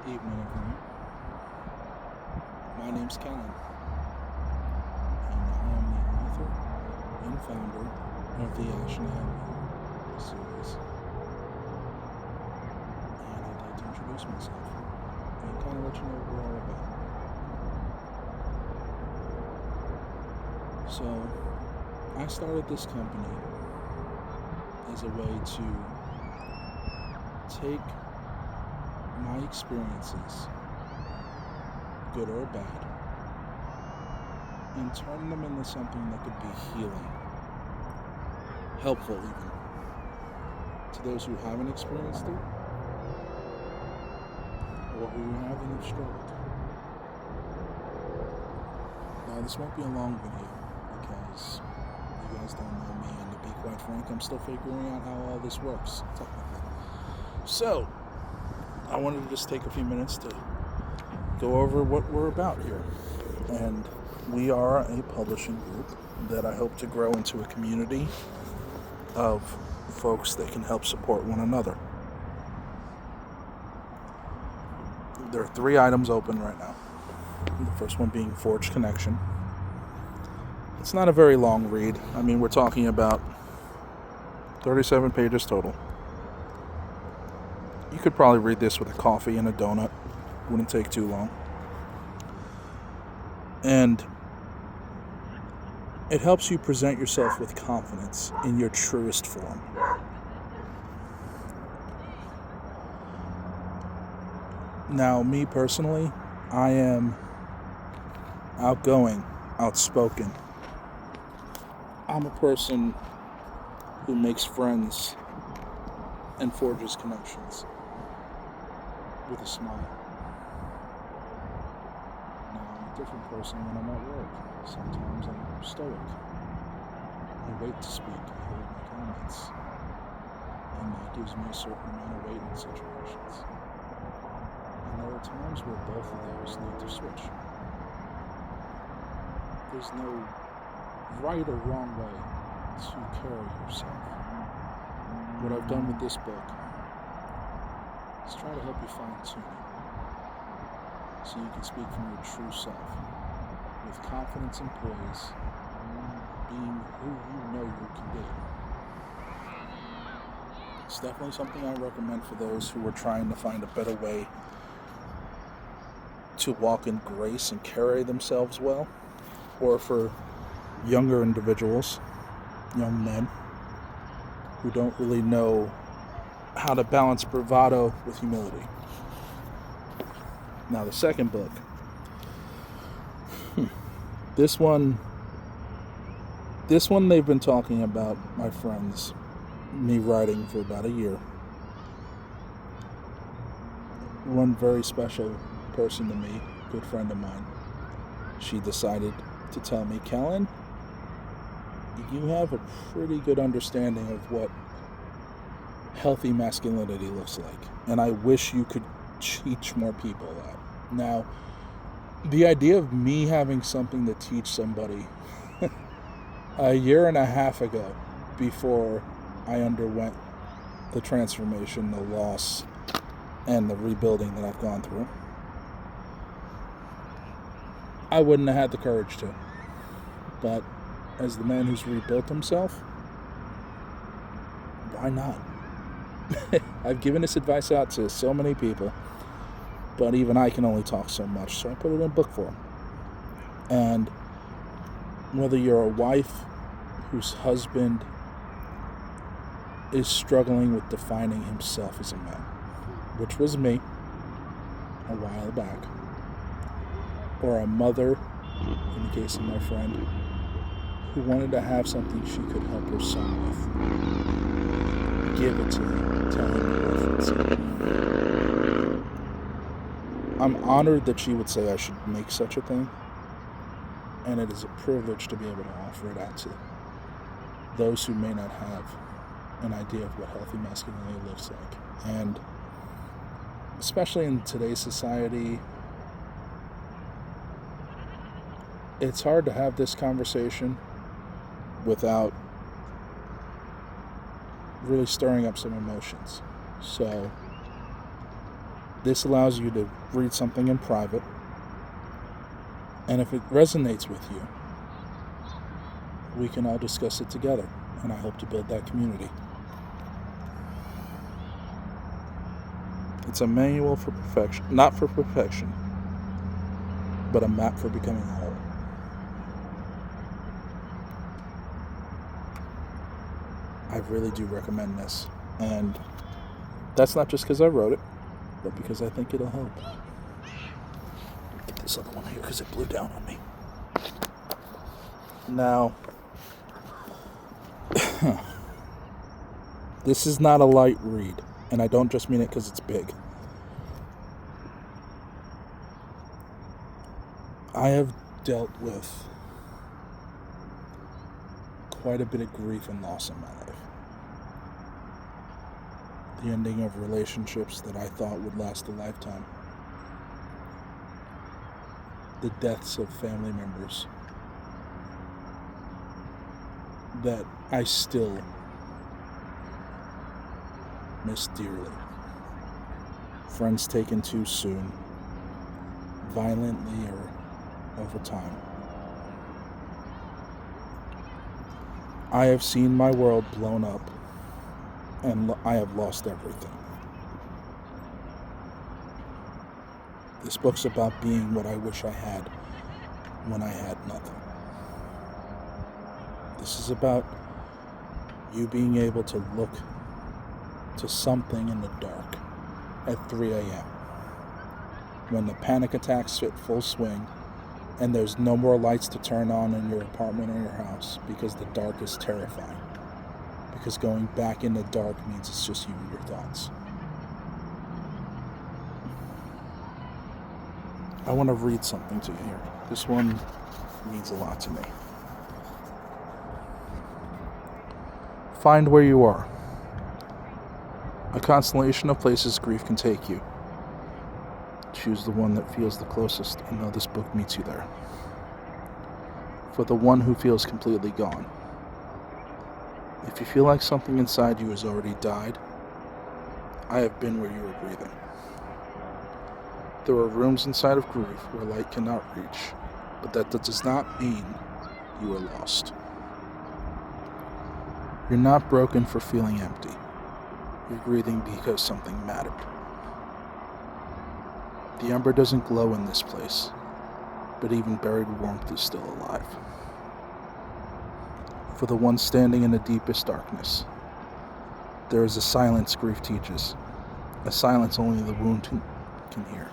Evening, everyone. My name's Calan, and I am the author and founder of the Action Avenue series. And I'd like to introduce myself and kind of let you know what we're all about. So, I started this company as a way to take my experiences, good or bad, and turn them into something that could be healing, helpful even, to those who haven't experienced it, or who haven't struggled. Now, this won't be a long video, because you guys don't know me, and to be quite frank, I'm still figuring out how all this works, technically. So, I wanted to just take a few minutes to go over what we're about here. And we are a publishing group that I hope to grow into a community of folks that can help support one another. There are 3 items open right now. The first one being Forge Connection. It's not a very long read. I mean, we're talking about 37 pages total. You could probably read this with a coffee and a donut. Wouldn't take too long. And it helps you present yourself with confidence in your truest form. Now, me personally, I am outgoing, outspoken. I'm a person who makes friends and forges connections with a smile. Now, I'm a different person when I'm at work. Sometimes I'm stoic. I wait to speak. I hold my comments. And that gives me a certain amount of weight in situations. And there are times where both of those need to switch. There's no right or wrong way to carry yourself. What I've done with this book is try to help you fine-tune it so you can speak from your true self with confidence and poise, being who you know you can be. It's definitely something I recommend for those who are trying to find a better way to walk in grace and carry themselves well, or for younger individuals, young men, who don't really know how to balance bravado with humility. Now, the second book. This one they've been talking about, my friends, me writing for about a year. One very special person to me, good friend of mine, she decided to tell me, Calan, you have a pretty good understanding of what healthy masculinity looks like, and I wish you could teach more people that. Now, the idea of me having something to teach somebody a year and a half ago, before I underwent the transformation, the loss, and the rebuilding that I've gone through, I wouldn't have had the courage to. But as the man who's rebuilt himself, why not? I've given this advice out to so many people, but even I can only talk so much, so I put it in book form. And whether you're a wife whose husband is struggling with defining himself as a man, which was me a while back, or a mother, in the case of my friend, who wanted to have something she could help her son with, give it to him, tell him to reference it. I'm honored that she would say I should make such a thing, and it is a privilege to be able to offer it out to those who may not have an idea of what healthy masculinity looks like. And especially in today's society, it's hard to have this conversation without really stirring up some emotions. So This allows you to read something in private, and if it resonates with you, we can all discuss it together, and I hope to build that community. It's a manual for perfection, not for perfection, but a map for becoming whole. I really do recommend this, and that's not just because I wrote it, but because I think it'll help. Get this other one here because it blew down on me. Now, this is not a light read, and I don't just mean it because it's big. I have dealt with quite a bit of grief and loss in my life. The ending of relationships that I thought would last a lifetime. The deaths of family members that I still miss dearly. Friends taken too soon, violently or over time. I have seen my world blown up, and I have lost everything. This book's about being what I wish I had when I had nothing. This is about you being able to look to something in the dark at 3 a.m. when the panic attacks hit full swing and there's no more lights to turn on in your apartment or your house because the dark is terrifying. Because going back in the dark means it's just you and your thoughts. I want to read something to you here. This one means a lot to me. Find where you are. A constellation of places grief can take you. Choose the one that feels the closest and know this book meets you there. For the one who feels completely gone. If you feel like something inside you has already died, I have been where you were breathing. There are rooms inside of grief where light cannot reach, but that does not mean you are lost. You're not broken for feeling empty. You're breathing because something mattered. The ember doesn't glow in this place, but even buried warmth is still alive. For the one standing in the deepest darkness, there is a silence grief teaches, a silence only the wound can hear.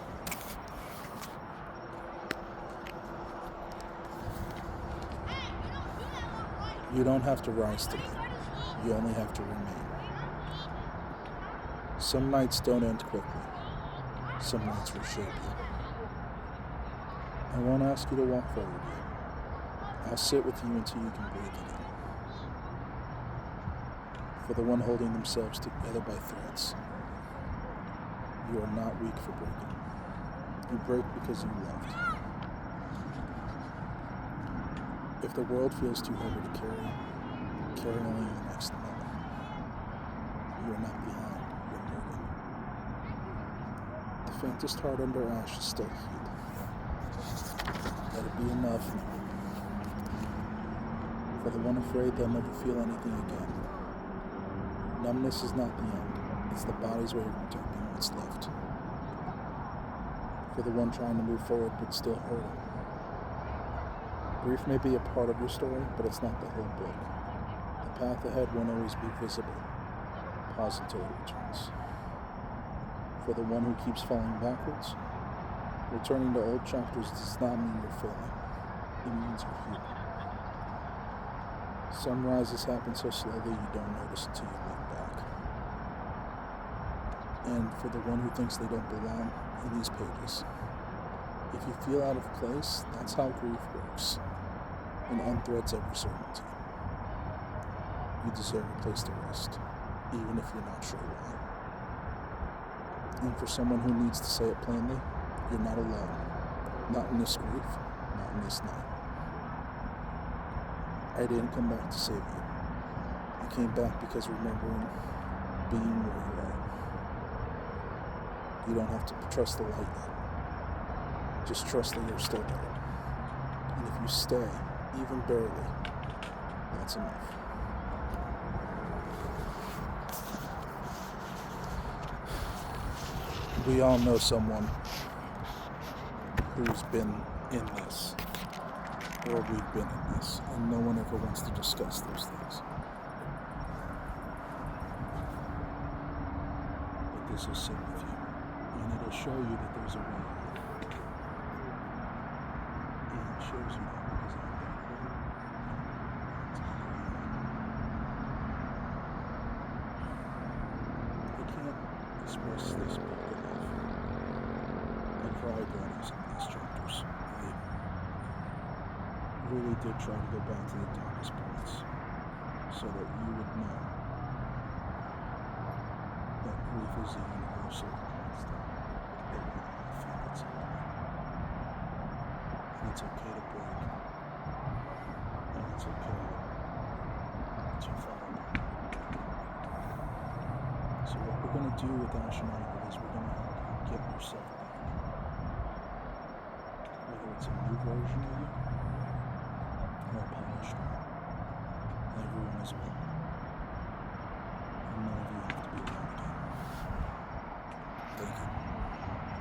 You don't have to rise today. You only have to remain. Some nights don't end quickly. Some nights reshape you. I won't ask you to walk forward yet. I'll sit with you until you can breathe again. For the one holding themselves together by threads, you are not weak for breaking. You break because you loved. If the world feels too heavy to carry, carry only the next moment. You are not behind, you are moving. The faintest heart under ash is still heat. Let it be enough. For the one afraid they'll never feel anything again. Numbness is not the end. It's the body's way of protecting what's left. For the one trying to move forward but still hurting. Grief may be a part of your story, but it's not the whole book. The path ahead won't always be visible. Pause until it returns. For the one who keeps falling backwards, returning to old chapters does not mean you're failing. It means you're human. Sunrises happen so slowly you don't notice until you look back. And for the one who thinks they don't belong in these pages, if you feel out of place, that's how grief works, and unthreads every certainty. You deserve a place to rest, even if you're not sure why. And for someone who needs to say it plainly, you're not alone. Not in this grief, not in this night. I didn't come back to save you. I came back because remembering being where you are. You don't have to trust the light yet. Just trust that you're still there. And if you stay, even barely, that's enough. We all know someone who's been in this, or we've been in this, and no one ever wants to discuss those things. But this will sit with you, and it'll show you that there's a way out. And it shows you that because I know I can't express this book enough. I cried writing some of these chapters. I really did try to go back to the darkest points so that you would know that grief is a universal constant that we all feel at some point. And it's okay to break. And it's okay to fall apart. So what we're going to do with Astronaut is we're going to help you get yourself back. Whether it's a new version of you or a polished one.